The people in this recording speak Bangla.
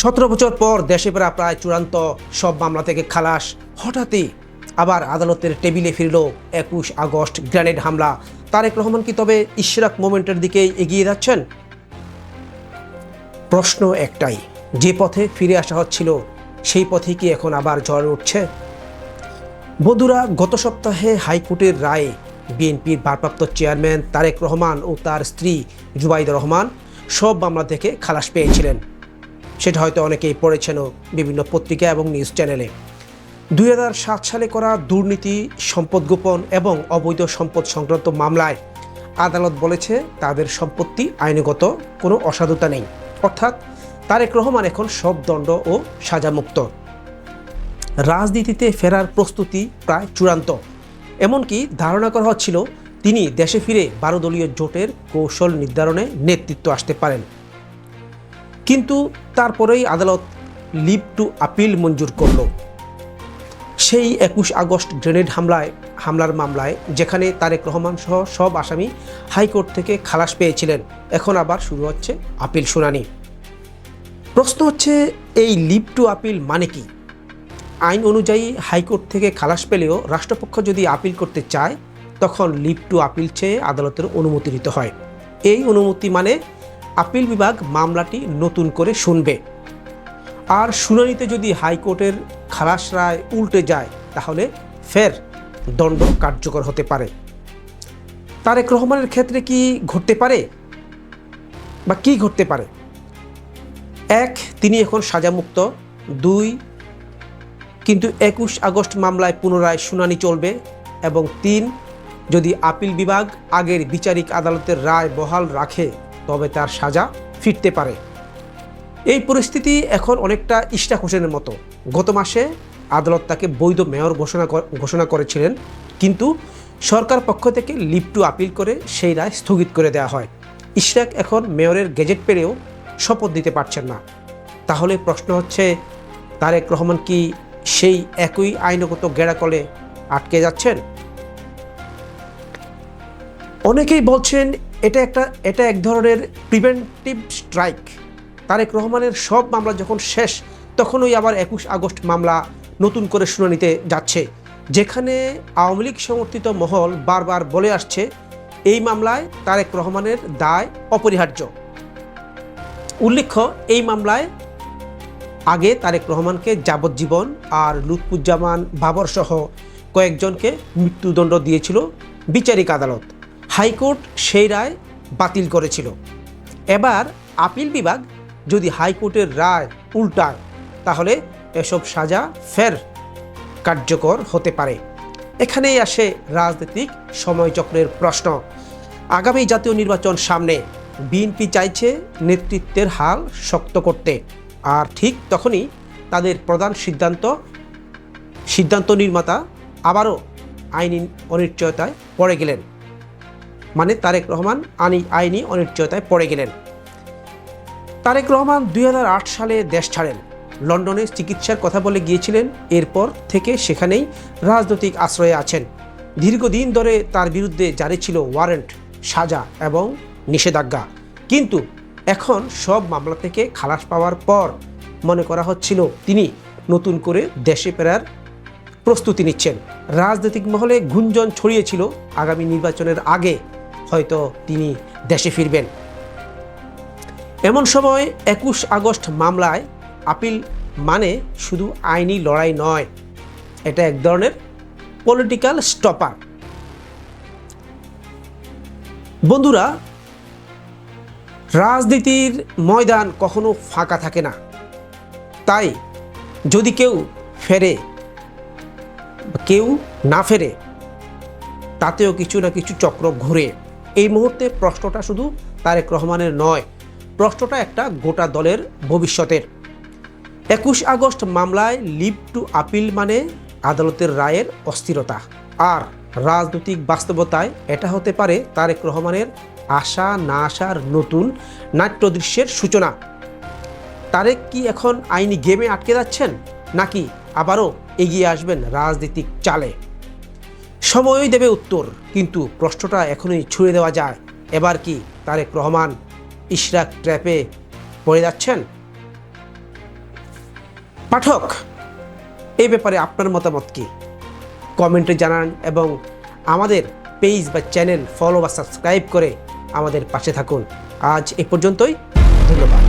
17 বছর পর দেশে ফেরা প্রায় চূড়ান্ত সব মামলা থেকে খালাস, হঠাৎই আবার আদালতের টেবিলে ফিরল 21 আগস্ট গ্রেনেড হামলা। তারেক রহমান কি তবে ইশরাক মোমেন্টের দিকে এগিয়ে যাচ্ছেন? প্রশ্ন একটাই, যে পথে ফিরে আসা হচ্ছিল সেই পথে কি এখন আবার ঝড় উঠছে? বন্ধুরা, গত সপ্তাহে হাইকোর্টের রায়ে বিএনপির ভারপ্রাপ্ত চেয়ারম্যান তারেক রহমান ও তার স্ত্রী জুবাইদা রহমান সব মামলা থেকে খালাস পেয়েছিলেন। সেটা হয়তো অনেকেই পড়েছেন বিভিন্ন পত্রিকা এবং নিউজ চ্যানেলে। 2007 সালে করা দুর্নীতি, সম্পদ গোপন এবং অবৈধ সম্পদ সংক্রান্ত মামলায় আদালত বলেছে তাদের সম্পত্তি আইনগত কোনো অসাধুতা নেই, অর্থাৎ তারেক রহমান এখন সব দণ্ড ও সাজামুক্ত। রাজনীতিতে ফেরার প্রস্তুতি প্রায় চূড়ান্ত। এমনকি ধারণা করা হচ্ছিল তিনি দেশে ফিরে 12 দলীয় জোটের কৌশল নির্ধারণে নেতৃত্ব আসতে পারেন। কিন্তু তারপরেই আদালত লিভ টু আপিল মঞ্জুর করল। সেই 21 আগস্ট গ্রেনেড হামলার মামলায় যেখানে তারেক রহমান সহ সব আসামি হাইকোর্ট থেকে খালাস পেয়েছিলেন, এখন আবার শুরু হচ্ছে আপিল শুনানি। প্রশ্ন হচ্ছে, এই লিভ টু আপিল মানে কি? আইন অনুযায়ী হাইকোর্ট থেকে খালাস পেলেও রাষ্ট্রপক্ষ যদি আপিল করতে চায় তখন লিভ টু আপিল চেয়ে আদালতের অনুমতি নিতে হয়। এই অনুমতি মানে আপিল বিভাগ মামলাটি নতুন করে শুনবে, আর শুনানিতে যদি হাইকোর্টের খালাস রায় উল্টে যায় তাহলে ফের দণ্ড কার্যকর হতে পারে। তারেক রহমানের ক্ষেত্রে কি ঘটতে পারে বা কি ঘটতে পারে? 1, তিনি এখন সাজামুক্ত। 2, কিন্তু 21 আগস্ট মামলায় পুনরায় শুনানি চলবে। এবং 3, যদি আপিল বিভাগ আগের বিচারিক আদালতের রায় বহাল রাখে তবে তার সাজা ফিরতে পারে। এই পরিস্থিতি এখন অনেকটা ইশরাক হোসেনের মতো। গত মাসে আদালত তাকে বৈধ মেয়র ঘোষণা করেছিলেন, কিন্তু সরকার পক্ষ থেকে লিভ টু আপিল করে সেই রায় স্থগিত করে দেওয়া হয়। ইশরাক এখন মেয়রের গেজেট পেলেও শপথ দিতে পারছেন না। তাহলে প্রশ্ন হচ্ছে, তারেক রহমান কি সেই একই আইনগত গেড়াকলে আটকে যাচ্ছেন? অনেকেই বলছেন এটা এক ধরনের প্রিভেন্টিভ স্ট্রাইক। তারেক রহমানের সব মামলা যখন শেষ তখনই আবার 21 আগস্ট মামলা নতুন করে শুনানিতে যাচ্ছে, যেখানে আওয়ামী লীগ সমর্থিত মহল বারবার বলে আসছে এই মামলায় তারেক রহমানের দায় অপরিহার্য। উল্লেখ্য, এই মামলায় আগে তারেক রহমানকে যাবজ্জীবন আর লুৎফুজ্জামান বাবর সহ কয়েকজনকে মৃত্যুদণ্ড দিয়েছিল বিচারিক আদালত। হাইকোর্ট সেই রায় বাতিল করেছিল। এবার আপিল বিভাগ যদি হাইকোর্টের রায় উল্টায় তাহলে এসব সাজা ফের কার্যকর হতে পারে। এখানেই আসে রাজনৈতিক সময়চক্রের প্রশ্ন। আগামী জাতীয় নির্বাচন সামনে, বিএনপি চাইছে নেতৃত্বের হাল শক্ত করতে, আর ঠিক তখনই তাদের প্রধান সিদ্ধান্ত নির্মাতা আবারও আইনি অনিশ্চয়তায় পড়ে গেলেন। মানে তারেক রহমান আইনি অনিশ্চয়তায় পড়ে গেলেন। তারেক রহমান 2008 সালে দেশ ছাড়েন। লন্ডনে চিকিৎসার কথা বলে গিয়েছিলেন। এরপর থেকে সেখানেই রাজনৈতিক আশ্রয়ে আছেন। দীর্ঘদিন ধরে তার বিরুদ্ধে জারি ছিল ওয়ারেন্ট, সাজা এবং নিষেধাজ্ঞা। কিন্তু এখন সব মামলা থেকে খালাস পাওয়ার পর মনে করা হচ্ছিল তিনি নতুন করে দেশে ফেরার প্রস্তুতি নিচ্ছেন। রাজনৈতিক মহলে গুঞ্জন ছড়িয়েছিল আগামী নির্বাচনের আগে হয়তো তিনি দেশে ফিরবেন। এমন সময় 21 আগস্ট মামলায় আপিল মানে শুধু আইনি লড়াই নয়, এটা এক ধরনের পলিটিক্যাল স্টপার। বন্ধুরা, রাজনীতির ময়দান কখনো ফাঁকা থাকে না। তাই যদি কেউ ফেরে কেউ না ফেরে তাতেও কিছু না কিছু চক্র ঘুরে। এই মুহূর্তে প্রশ্নটা শুধু তারেক রহমানের নয়, প্রশ্নটা একটা গোটা দলের ভবিষ্যতের। 21 আগস্ট মামলায় লিভ টু আপিল মানে আদালতের রায়ের অস্থিরতা, আর রাজনৈতিক বাস্তবতায় এটা হতে পারে তারেক রহমানের আশা না আসার নতুন নাট্যদৃশ্যের সূচনা। তারেক কি এখন আইনি গেমে আটকে যাচ্ছেন, নাকি আবারও এগিয়ে আসবেন রাজনৈতিক চালে? সময়ই দেবে উত্তর, কিন্তু প্রশ্নটা এখনই ছুড়ে দেওয়া যায়। এবার কি তারেক রহমান ইশরাক ট্র্যাপে পড়ে যাচ্ছেন? পাঠক, এই ব্যাপারে আপনার মতামত কি? কমেন্টে জানান এবং আমাদের পেজ বা চ্যানেল ফলো বা সাবস্ক্রাইব করে আমাদের পাশে থাকুন। আজ এ পর্যন্তই, ধন্যবাদ।